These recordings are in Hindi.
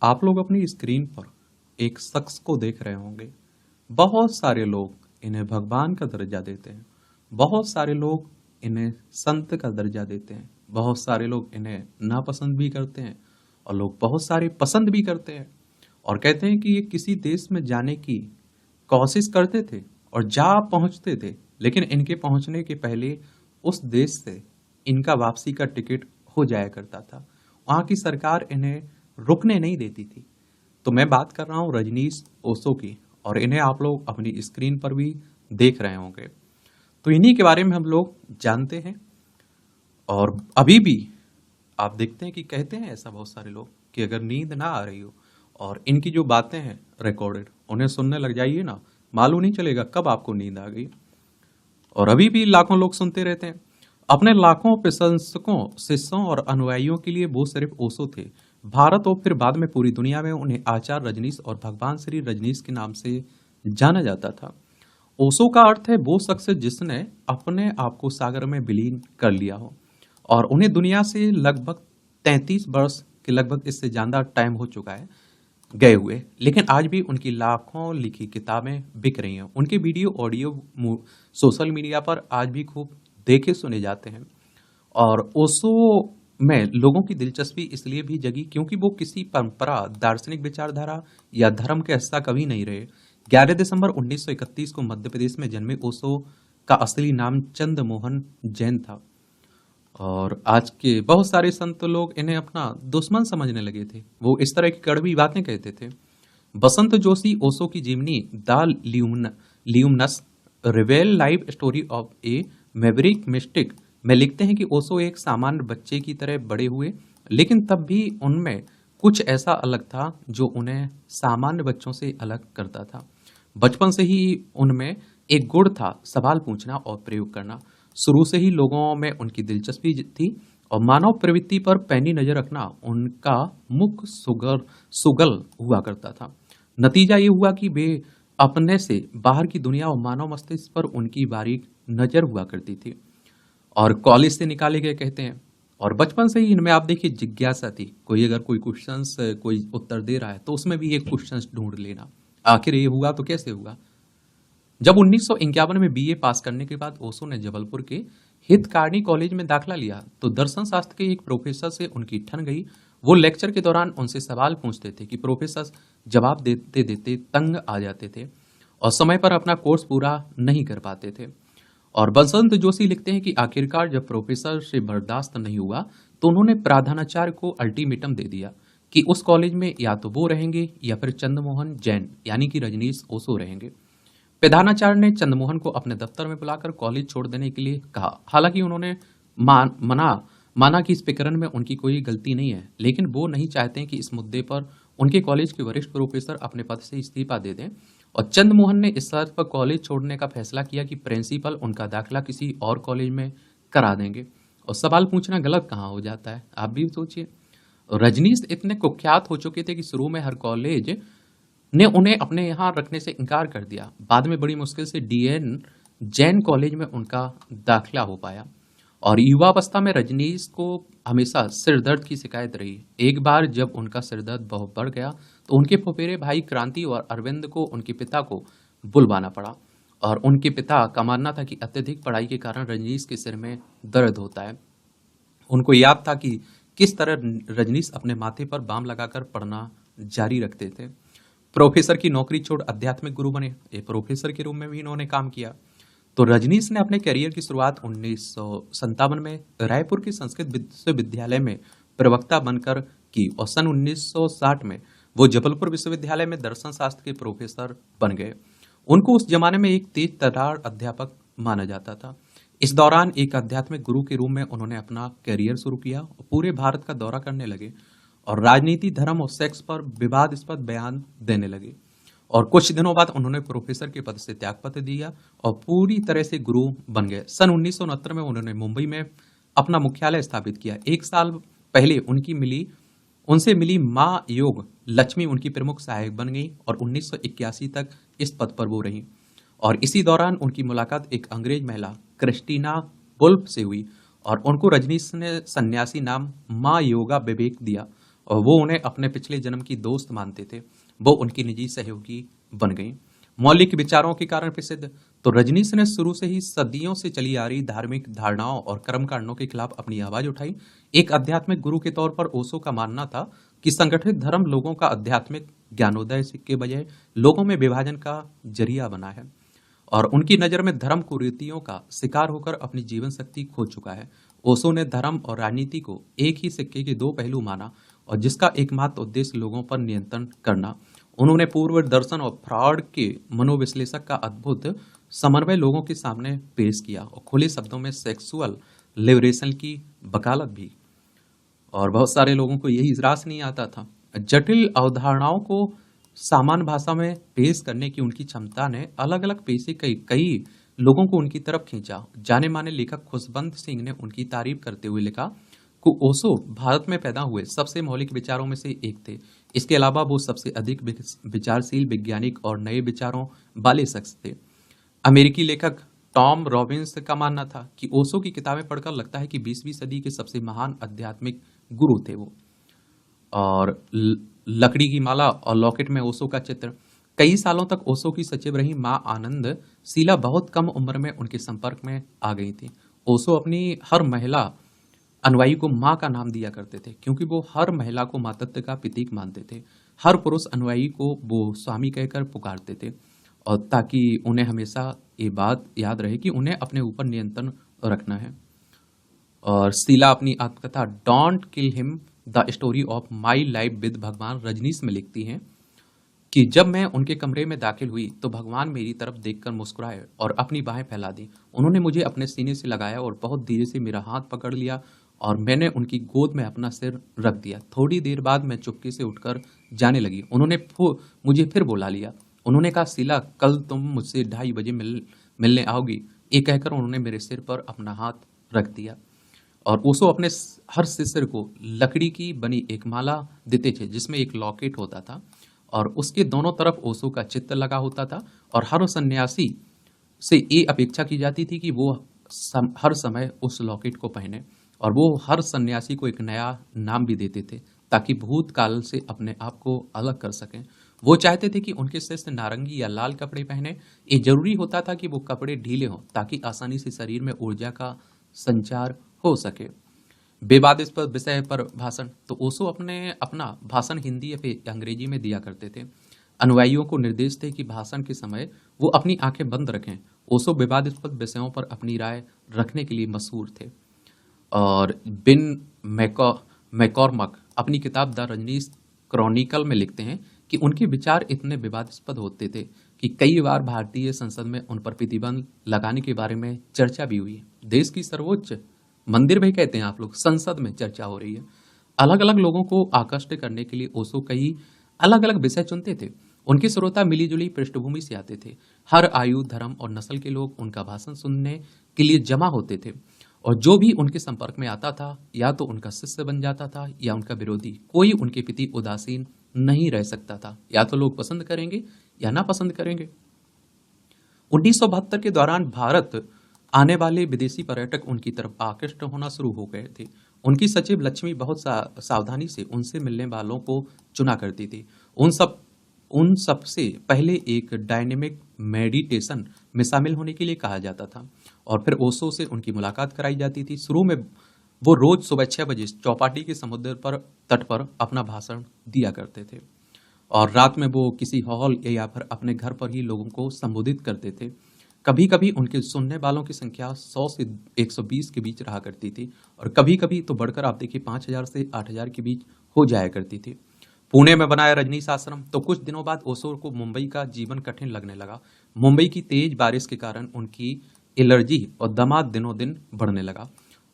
आप लोग अपनी स्क्रीन पर एक शख्स को देख रहे होंगे। बहुत सारे लोग इन्हें भगवान का दर्जा देते हैं। बहुत सारे लोग इन्हें संत का दर्जा देते हैं। बहुत सारे लोग इन्हें नापसंद भी करते हैं और लोग बहुत सारे पसंद भी करते हैं और कहते हैं कि ये किसी देश में जाने की कोशिश करते थे और जा पहुंचते थे, लेकिन इनके पहुंचने के पहले उस देश से इनका वापसी का टिकट हो जाया करता था। वहां की सरकार इन्हें रुकने नहीं देती थी। तो मैं बात कर रहा हूं रजनीश ओशो की, और इन्हें आप लोग अपनी स्क्रीन पर भी देख रहे होंगे। तो इन्हीं के बारे में हम लोग जानते हैं। और अभी भी आप देखते हैं कि कहते हैं ऐसा बहुत सारे लोग कि अगर नींद ना आ रही हो और इनकी जो बातें हैं रिकॉर्डेड, उन्हें सुनने लग जाइए ना, मालूम नहीं चलेगा कब आपको नींद आ गई। और अभी भी लाखों लोग सुनते रहते हैं। अपने लाखों प्रशंसकों, शिष्यों और अनुयायियों के लिए वो सिर्फ ओशो थे। भारत और फिर बाद में पूरी दुनिया में उन्हें आचार्य रजनीश और भगवान श्री रजनीश के नाम से जाना जाता था। ओशो का अर्थ है वो शख्स जिसने अपने आप को सागर में विलीन कर लिया हो, और उन्हें दुनिया से लगभग 33 वर्ष के लगभग इससे ज्यादा टाइम हो चुका है गए हुए, लेकिन आज भी उनकी लाखों लिखी किताबें बिक रही हैं। उनके वीडियो, ऑडियो सोशल मीडिया पर आज भी खूब देखे सुने जाते हैं। और ओशो में लोगों की दिलचस्पी इसलिए भी जगी क्योंकि वो किसी परंपरा, दार्शनिक विचारधारा या धर्म के हिस्सा कभी नहीं रहे। 11 दिसंबर 1931 को मध्य प्रदेश में जन्मे ओशो का असली नाम चंद्रमोहन जैन था। और आज के बहुत सारे संत लोग इन्हें अपना दुश्मन समझने लगे थे। वो इस तरह की कड़वी बातें कहते थे। बसंत जोशी ओशो की जीवनी द ल्यूमनस रिवेल life story of a maverick mystic में लिखते हैं कि ओशो एक सामान्य बच्चे की तरह बड़े हुए, लेकिन तब भी उनमें कुछ ऐसा अलग था जो उन्हें सामान्य बच्चों से अलग करता था। बचपन से ही उनमें एक गुण था, सवाल पूछना और प्रयोग करना। शुरू से ही लोगों में उनकी दिलचस्पी थी और मानव प्रवृत्ति पर पैनी नजर रखना उनका मुख्य सुगल हुआ करता था। नतीजा ये हुआ कि वे अपने से बाहर की दुनिया और मानव मस्तिष्क पर उनकी बारीक नजर हुआ करती थी और कॉलेज से निकाले गए कहते हैं। और बचपन से ही इनमें आप देखिए जिज्ञासा थी। कोई अगर कोई क्वेश्चंस, कोई उत्तर दे रहा है तो उसमें भी एक क्वेश्चंस ढूंढ लेना, आखिर ये हुआ तो कैसे हुआ। जब 1951 में बीए पास करने के बाद ओशो ने जबलपुर के हितकारनी कॉलेज में दाखिला लिया तो दर्शन शास्त्र के एक प्रोफेसर से उनकी ठन गई। वो लेक्चर के दौरान उनसे सवाल पूछते थे कि प्रोफेसर जवाब देते देते तंग आ जाते थे और समय पर अपना कोर्स पूरा नहीं कर पाते थे। और बसंत जोशी लिखते हैं कि आखिरकार जब प्रोफेसर से बर्दाश्त नहीं हुआ तो उन्होंने प्रधानाचार्य को अल्टीमेटम दे दिया कि उस कॉलेज में या तो वो रहेंगे या फिर चंद्रमोहन जैन यानी कि रजनीश ओशो रहेंगे। प्रधानाचार्य ने चंद्रमोहन को अपने दफ्तर में बुलाकर कॉलेज छोड़ देने के लिए कहा। हालांकि उन्होंने माना कि इस प्रकरण में उनकी कोई गलती नहीं है, लेकिन वो नहीं चाहते कि इस मुद्दे पर उनके कॉलेज के वरिष्ठ प्रोफेसर अपने पद से इस्तीफा दे दें। और चंद्रमोहन ने इस शर्त पर कॉलेज छोड़ने का फैसला किया कि प्रिंसिपल उनका दाखिला किसी और कॉलेज में करा देंगे। और सवाल पूछना गलत कहाँ हो जाता है, आप भी सोचिए। रजनीश इतने कुख्यात हो चुके थे कि शुरू में हर कॉलेज ने उन्हें अपने यहाँ रखने से इनकार कर दिया। बाद में बड़ी मुश्किल से डीएन जैन कॉलेज में उनका दाखिला हो पाया। और युवावस्था में रजनीश को हमेशा सिरदर्द की शिकायत रही। एक बार जब उनका सिरदर्द बहुत बढ़ गया तो उनके फुफेरे भाई क्रांति और अरविंद को उनके पिता को बुलवाना पड़ा। और उनके पिता का मानना था कि अत्यधिक पढ़ाई के कारण रजनीश के सिर में दर्द होता है। उनको याद था कि किस तरह रजनीश अपने माथे पर बाम लगाकर पढ़ना जारी रखते थे। प्रोफेसर की नौकरी छोड़ आध्यात्मिक गुरु बने। एक प्रोफेसर के रूप में भी इन्होंने काम किया। तो रजनीश ने अपने करियर की शुरुआत 1957 में रायपुर के संस्कृत विश्वविद्यालय में प्रवक्ता बनकर की और सन 1960 में वो जबलपुर विश्वविद्यालय में दर्शन शास्त्र के प्रोफेसर बन गए। उनको उस जमाने में एक तेज तर्रार अध्यापक माना जाता था। इस दौरान एक आध्यात्मिक गुरु के रूप में उन्होंने अपना करियर शुरू किया और पूरे भारत का दौरा करने लगे और राजनीति, धर्म और सेक्स पर विवादास्पद बयान देने लगे। और कुछ दिनों बाद उन्होंने प्रोफेसर के पद से त्यागपत्र दिया और पूरी तरह से गुरु बन गए। सन 1969 में उन्होंने मुंबई में अपना मुख्यालय स्थापित किया। एक साल पहले उनसे मिली माँ योग लक्ष्मी उनकी प्रमुख सहायक बन गई और 1981 तक इस पद पर वो रही। और इसी दौरान उनकी मुलाकात एक अंग्रेज महिला क्रिस्टीना वुल्फ से हुई और उनको रजनीश ने सन्यासी नाम माँ योगा विवेक दिया और वो उन्हें अपने पिछले जन्म की दोस्त मानते थे, वो उनकी निजी सहयोगी बन गई। मौलिक विचारों के कारण प्रसिद्ध, तो रजनीश ने शुरू से ही सदियों से चली आ रही धार्मिक धारणाओं और कर्मकांडों के खिलाफ अपनी आवाज उठाई। एक आध्यात्मिक गुरु के तौर पर ओशो का मानना था कि संगठित धर्म लोगों का आध्यात्मिक ज्ञानोदय के बजाय लोगों में विभाजन का जरिया बना है, और उनकी नजर में धर्म कुरीतियों का शिकार होकर अपनी जीवन शक्ति खो चुका है। ओशो ने धर्म और राजनीति को एक ही सिक्के के दो पहलू माना, और जिसका एकमात्र उद्देश्य लोगों पर नियंत्रण करना। उन्होंने पूर्व दर्शन और फ्रॉड के मनोविश्लेषक का अद्भुत समन्वय लोगों के सामने पेश किया, और खुले शब्दों में सेक्सुअल लिबरेशन की वकालत भी। और बहुत सारे लोगों को यही रास नहीं आता था। जटिल अवधारणाओं को सामान्य भाषा में पेश करने की उनकी क्षमता ने अलग अलग पेशे कई कई लोगों को उनकी तरफ खींचा। जाने माने लेखक खुशबंत सिंह ने उनकी तारीफ करते हुए लिखा कि ओशो भारत में पैदा हुए सबसे मौलिक विचारों में से एक थे। इसके अलावा वो सबसे अधिक विचारशील, वैज्ञानिक और नए विचारों वाले शख्स थे। अमेरिकी लेखक टॉम रॉबिन्स का मानना था कि ओशो की किताबें पढ़कर लगता है कि 20वीं सदी के सबसे महान आध्यात्मिक गुरु थे वो। और लकड़ी की माला और लॉकेट में ओशो का चित्र। कई सालों तक ओशो की सचिव रही मां आनंद शीला बहुत कम उम्र में उनके संपर्क में आ गई थी। ओशो अपनी हर महिला अनुयायी को मां का नाम दिया करते थे, क्योंकि वो हर महिला को मातृत्व का प्रतीक मानते थे। हर पुरुष अनुयायी को वो स्वामी कहकर पुकारते थे, और ताकि उन्हें हमेशा ये बात याद रहे कि उन्हें अपने ऊपर नियंत्रण रखना है। और शीला अपनी आत्मकथा don't kill him the story of my life with भगवान रजनीश में लिखती हैं कि जब मैं उनके कमरे में दाखिल हुई तो भगवान मेरी तरफ देखकर मुस्कुराए और अपनी बाहें फैला दी। उन्होंने मुझे अपने सीने से लगाया और बहुत धीरे से मेरा हाथ पकड़ लिया, और मैंने उनकी गोद में अपना सिर रख दिया। थोड़ी देर बाद मैं चुपके से उठकर जाने लगी। उन्होंने मुझे फिर बुला लिया। उन्होंने कहा, शीला, कल तुम मुझसे 2:30 बजे मिलने आओगी। ये कहकर उन्होंने मेरे सिर पर अपना हाथ रख दिया। और ओशो अपने हर शिष्य को लकड़ी की बनी एक माला देते थे, जिसमें एक लॉकेट होता था और उसके दोनों तरफ ओशो का चित्र लगा होता था। और हर सन्यासी से ये अपेक्षा की जाती थी कि वो हर समय उस लॉकेट को पहने, और वो हर सन्यासी को एक नया नाम भी देते थे ताकि भूतकाल से अपने आप को अलग कर सकें। वो चाहते थे कि उनके शिष्य नारंगी या लाल कपड़े पहने। ये जरूरी होता था कि वो कपड़े ढीले हों ताकि आसानी से शरीर में ऊर्जा का संचार हो सके। विवादास्पद विषय पर भाषण, तो ओशो अपना भाषण हिंदी या फिर अंग्रेजी में दिया करते थे। अनुयायियों को निर्देश थे कि भाषण के समय वो अपनी आंखें बंद रखें। ओशो विवादास्पद विषयों पर अपनी राय रखने के लिए मशहूर थे। और बिन मैकॉर्मक अपनी किताब द रजनीश क्रॉनिकल में लिखते हैं कि उनके विचार इतने विवादास्पद होते थे कि कई बार भारतीय संसद में उन पर प्रतिबंध लगाने के बारे में चर्चा भी हुई। देश की सर्वोच्च मंदिर भी कहते हैं आप लोग, संसद में चर्चा हो रही है। अलग अलग लोगों को आकर्षित करने के लिए ओशो कई अलग अलग विषय चुनते थे। उनके श्रोता मिलीजुली पृष्ठभूमि से आते थे। हर आयु, धर्म और नस्ल के लोग उनका भाषण सुनने के लिए जमा होते थे, और जो भी उनके संपर्क में आता था या तो उनका शिष्य बन जाता था या उनका विरोधी। कोई उनके प्रति उदासीन नहीं रह सकता था। या तो लोग पसंद करेंगे या ना पसंद करेंगे। 1972 के दौरान भारत आने वाले विदेशी पर्यटक उनकी तरफ आकृष्ट होना शुरू हो गए थे। उनकी सचिव लक्ष्मी बहुत सावधानी से उनसे मिलने वालों को चुना करती थी। उन सब से पहले एक डायनेमिक मेडिटेशन में शामिल होने के लिए कहा जाता था, और फिर ओशो से उनकी मुलाकात कराई जाती थी। शुरू में वो रोज सुबह 6 बजे चौपाटी के समुद्र पर तट पर अपना भाषण दिया करते थे, और रात में वो किसी हॉल या फिर अपने घर पर ही लोगों को संबोधित करते थे। कभी कभी उनके सुनने वालों की संख्या 100 से 120 के बीच रहा करती थी, और कभी कभी तो बढ़कर आप देखिए 5000 से 8000 के बीच हो जाया करती थी। पुणे में बनाया रजनीश आश्रम, तो कुछ दिनों बाद ओशो को मुंबई का जीवन कठिन लगने लगा। मुंबई की तेज बारिश के कारण उनकी एलर्जी और दमा दिनों दिन बढ़ने लगा,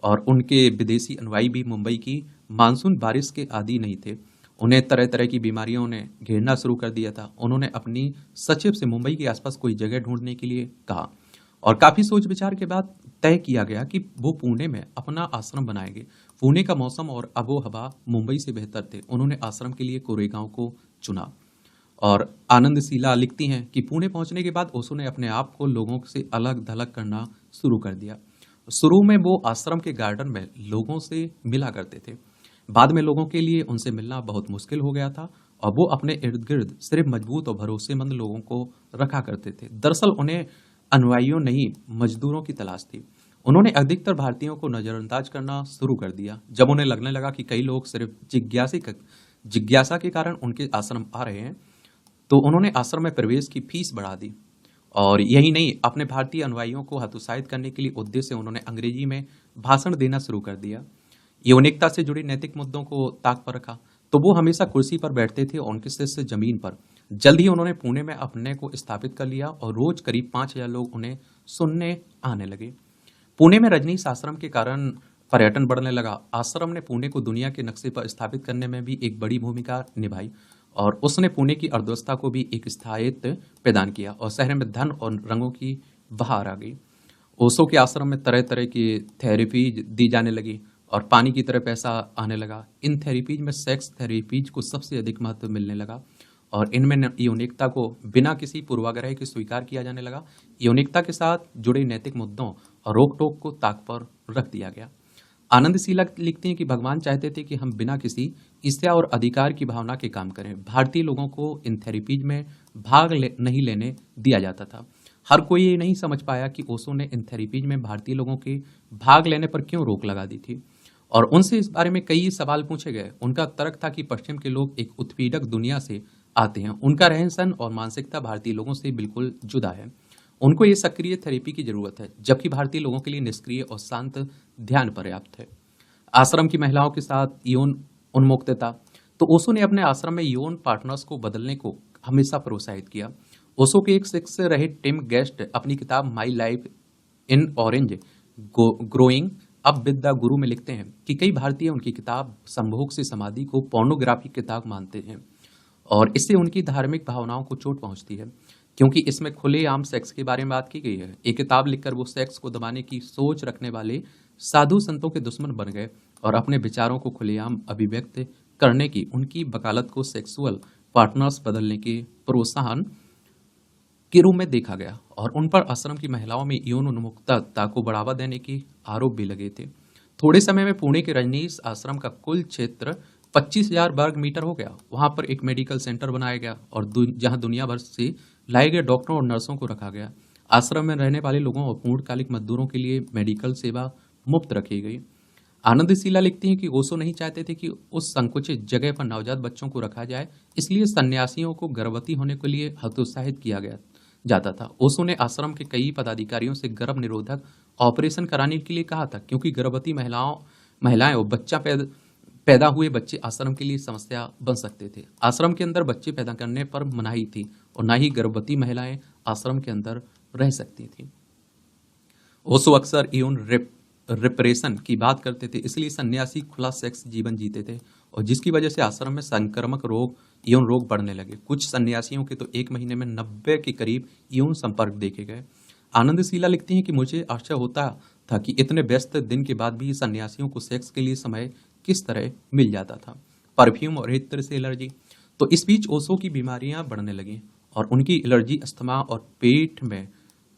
और उनके विदेशी अनुयायी भी मुंबई की मानसून बारिश के आदी नहीं थे। उन्हें तरह तरह की बीमारियों ने घेरना शुरू कर दिया था। उन्होंने अपनी सचिव से मुंबई के आसपास कोई जगह ढूंढने के लिए कहा, और काफी सोच विचार के बाद तय किया गया कि वो पुणे में अपना आश्रम बनाएंगे। पुणे का मौसम और आबो हवा मुंबई से बेहतर थे। उन्होंने आश्रम के लिए कोरेगांव को चुना। और आनंद शीला लिखती हैं कि पुणे पहुंचने के बाद ओशो ने अपने आप को लोगों से अलग थलग करना शुरू कर दिया। शुरू में वो आश्रम के गार्डन में लोगों से मिला करते थे, बाद में लोगों के लिए उनसे मिलना बहुत मुश्किल हो गया था और वो अपने इर्द गिर्द सिर्फ मजबूत और भरोसेमंद लोगों को रखा करते थे। दरअसल उन्हें अनुयायियों नहीं, मजदूरों की तलाश थी। उन्होंने अधिकतर भारतीयों को नजरअंदाज करना शुरू कर दिया। जब उन्हें लगने लगा कि कई लोग सिर्फ जिज्ञासा के कारण उनके आश्रम आ रहे हैं, तो उन्होंने आश्रम में प्रवेश की फीस बढ़ा दी। और यही नहीं, अपने भारतीय अनुयायियों को हतोत्साहित करने के लिए उद्देश्य से उन्होंने अंग्रेजी में भाषण देना शुरू कर दिया। यौनिकता से जुड़े नैतिक मुद्दों को ताक पर रखा, तो वो हमेशा कुर्सी पर बैठते थे और उनके शिष्य जमीन पर। जल्द ही उन्होंने पुणे में अपने को स्थापित कर लिया और रोज करीब 5,000 लोग उन्हें सुनने आने लगे। पुणे में रजनीश आश्रम के कारण पर्यटन बढ़ने लगा। आश्रम ने पुणे को दुनिया के नक्शे पर स्थापित करने में भी एक बड़ी भूमिका निभाई और उसने पुणे की अर्थव्यवस्था को भी एक स्थायित्व प्रदान किया और शहर में धन और रंगों की बहार आ गई। ओशो के आश्रम में तरह तरह की थेरेपीज दी जाने लगी और पानी की तरह पैसा आने लगा। इन थेरेपीज में सेक्स थेरेपीज को सबसे अधिक महत्व मिलने लगा और इनमें यौनिकता को बिना किसी पूर्वाग्रह के स्वीकार किया जाने लगा। यौनिकता के साथ जुड़े नैतिक मुद्दों और रोक टोक को ताक पर रख दिया गया। आनंद शीला लिखते हैं कि भगवान चाहते थे कि हम बिना किसी ईर्ष्या और अधिकार की भावना के काम करें। भारतीय लोगों को इन थेरेपीज में नहीं लेने दिया जाता था। हर कोई ये नहीं समझ पाया कि ओशो ने इन थेरेपीज में भारतीय लोगों के भाग लेने पर क्यों रोक लगा दी थी और उनसे इस बारे में कई सवाल पूछे गए। उनका तर्क था कि पश्चिम के लोग एक उत्पीड़क दुनिया से आते हैं, उनका रहन सहन और मानसिकता भारतीय लोगों से बिल्कुल जुदा है। उनको ये सक्रिय थेरेपी की जरूरत है, जबकि भारतीय लोगों के लिए निष्क्रिय और शांत ध्यान पर्याप्त है। आश्रम की महिलाओं के साथ यौन उन्मुक्तता, तो ओशो ने अपने आश्रम में यौन पार्टनर्स को बदलने को हमेशा प्रोत्साहित किया। ओशो के एक शिष्य रहे टिम गेस्ट अपनी किताब my life in orange growing up with the गुरु में लिखते हैं कि कई भारतीय उनकी किताब संभोग से समाधि को पोर्नोग्राफी किताब मानते हैं और इससे उनकी धार्मिक भावनाओं को चोट पहुंचती है, क्योंकि इसमें खुलेआम सेक्स के बारे में बात की गई है। एक किताब लिखकर वो सेक्स को दबाने की सोच रखने वाले साधु संतों के दुश्मन बन गए और अपने विचारों को खुलेआम अभिव्यक्त करने की उनकी वकालत को सेक्सुअल पार्टनर्स बदलने के प्रोत्साहन के रूप में देखा गया और उन पर आश्रम की महिलाओं में यौन उन्मुक्तता को बढ़ावा देने के आरोप भी लगे थे। थोड़े समय में पुणे के रजनीश आश्रम का कुल क्षेत्र 25,000 वर्ग मीटर हो गया। वहां पर एक मेडिकल सेंटर बनाया गया और जहां दुनिया भर से लाए गए डॉक्टरों और नर्सों को रखा गया। आश्रम में रहने वाले लोगों और पूर्णकालिक मजदूरों के लिए मेडिकल सेवा मुफ्त रखी गई। आनंद शीला लिखती हैं कि ओशो नहीं चाहते थे कि उस संकुचित जगह पर नवजात बच्चों को रखा जाए, इसलिए सन्यासियों को गर्भवती होने के लिए हतोत्साहित किया गया जाता था। ओशो ने आश्रम के कई पदाधिकारियों से गर्भ निरोधक ऑपरेशन कराने के लिए कहा था, क्योंकि गर्भवती महिलाएं और पैदा हुए बच्चे आश्रम के लिए समस्या बन सकते थे। आश्रम के अंदर बच्चे पैदा करने पर मनाही थी और न ही गर्भवती महिलाएं आश्रम के अंदर रह सकती थी। ओशो अक्सर यौन रिप्रेशन की बात करते थे, इसलिए सन्यासी खुला सेक्स जीवन जीते थे और जिसकी वजह से आश्रम में संक्रामक रोग, यौन रोग बढ़ने लगे। कुछ सन्यासियों के तो 1 महीने में 90 के करीब यौन संपर्क देखे गए। आनंद शीला लिखती हैं कि मुझे आश्चर्य होता था कि इतने व्यस्त दिन के बाद भी सन्यासियों को सेक्स के लिए समय किस तरह मिल जाता था। परफ्यूम और इत्र से एलर्जी, तो इस बीच ओशो की बीमारियां बढ़ने लगी और उनकी एलर्जी, अस्थमा और पेट में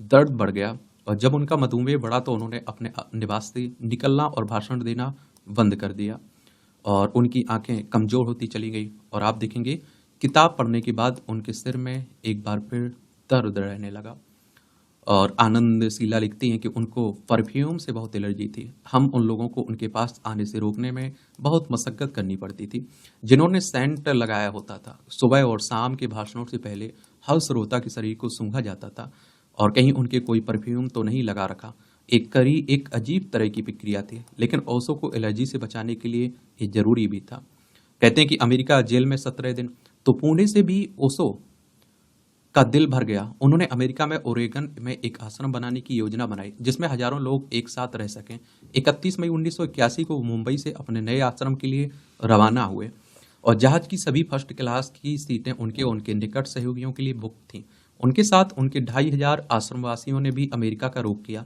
दर्द बढ़ गया और जब उनका मधुमेह बढ़ा तो उन्होंने अपने निवास से निकलना और भाषण देना बंद कर दिया और उनकी आंखें कमजोर होती चली गई और आप देखेंगे किताब पढ़ने के बाद उनके सिर में एक बार फिर दर्द रहने लगा। और आनंद शीला लिखती हैं कि उनको परफ्यूम से बहुत एलर्जी थी। हम उन लोगों को उनके पास आने से रोकने में बहुत मशक्कत करनी पड़ती थी जिन्होंने सेंट लगाया होता था। सुबह और शाम के भाषणों से पहले हर श्रोता के शरीर को सूंघा जाता था और कहीं उनके कोई परफ्यूम तो नहीं लगा रखा। एक अजीब तरह की प्रक्रिया थी, लेकिन ओशो को एलर्जी से बचाने के लिए ये जरूरी भी था। कहते हैं कि अमेरिका जेल में 17 दिन, तो पुणे से भी ओशो का दिल भर गया। उन्होंने अमेरिका में ओरेगन में एक आश्रम बनाने की योजना बनाई जिसमें हजारों लोग एक साथ रह सकें। 31 मई 1981 को मुंबई से अपने नए आश्रम के लिए रवाना हुए और जहाज की सभी फर्स्ट क्लास की सीटें उनके निकट सहयोगियों के लिए बुक थीं। उनके साथ उनके 2,500 आश्रमवासियों ने भी अमेरिका का रुख किया।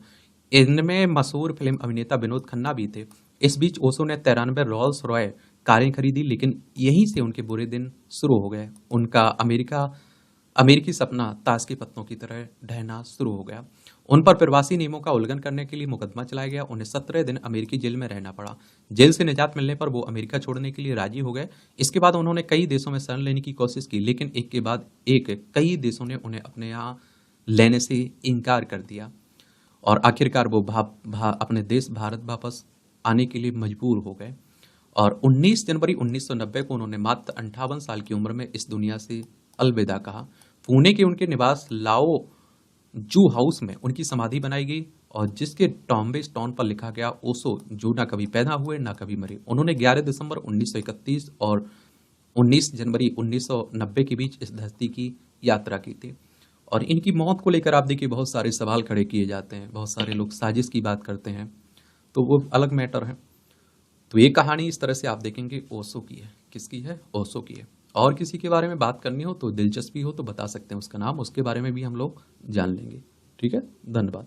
इनमें मशहूर फिल्म अभिनेता विनोद खन्ना भी थे। इस बीच ओशो ने 93 रॉल्स रॉय कारें खरीदी, लेकिन यहीं से उनके बुरे दिन शुरू हो गए। उनका अमेरिकी सपना ताश के पत्तों की तरह ढहना शुरू हो गया। उन पर प्रवासी नियमों का उल्लंघन करने के लिए मुकदमा चलाया गया। उन्हें 17 दिन अमेरिकी जेल में रहना पड़ा। जेल से निजात मिलने पर वो अमेरिका छोड़ने के लिए राजी हो गए। इसके बाद उन्होंने कई देशों में शरण लेने की कोशिश की, लेकिन एक के बाद एक कई देशों ने उन्हें अपने यहाँ लेने से इनकार कर दिया और आखिरकार वो अपने देश भारत वापस आने के लिए मजबूर हो गए। और 19 जनवरी 1990 को उन्होंने मात्र 58 साल की उम्र में इस दुनिया से अलविदा कहा। पुणे के उनके निवास लाओ जू हाउस में उनकी समाधि बनाई गई और जिसके टॉम्बे स्टोन पर लिखा गया, ओशो जो ना कभी पैदा हुए ना कभी मरे। उन्होंने 11 दिसंबर 1931 और 19 जनवरी 1990 के बीच इस धरती की यात्रा की थी। और इनकी मौत को लेकर आप देखिए बहुत सारे सवाल खड़े किए जाते हैं, बहुत सारे लोग साजिश की बात करते हैं, तो वो अलग मैटर है। तो ये कहानी इस तरह से आप देखेंगे ओशो की है। किसकी है? ओशो की है। और किसी के बारे में बात करनी हो तो, दिलचस्पी हो तो बता सकते हैं उसका नाम, उसके बारे में भी हम लोग जान लेंगे। ठीक है, धन्यवाद।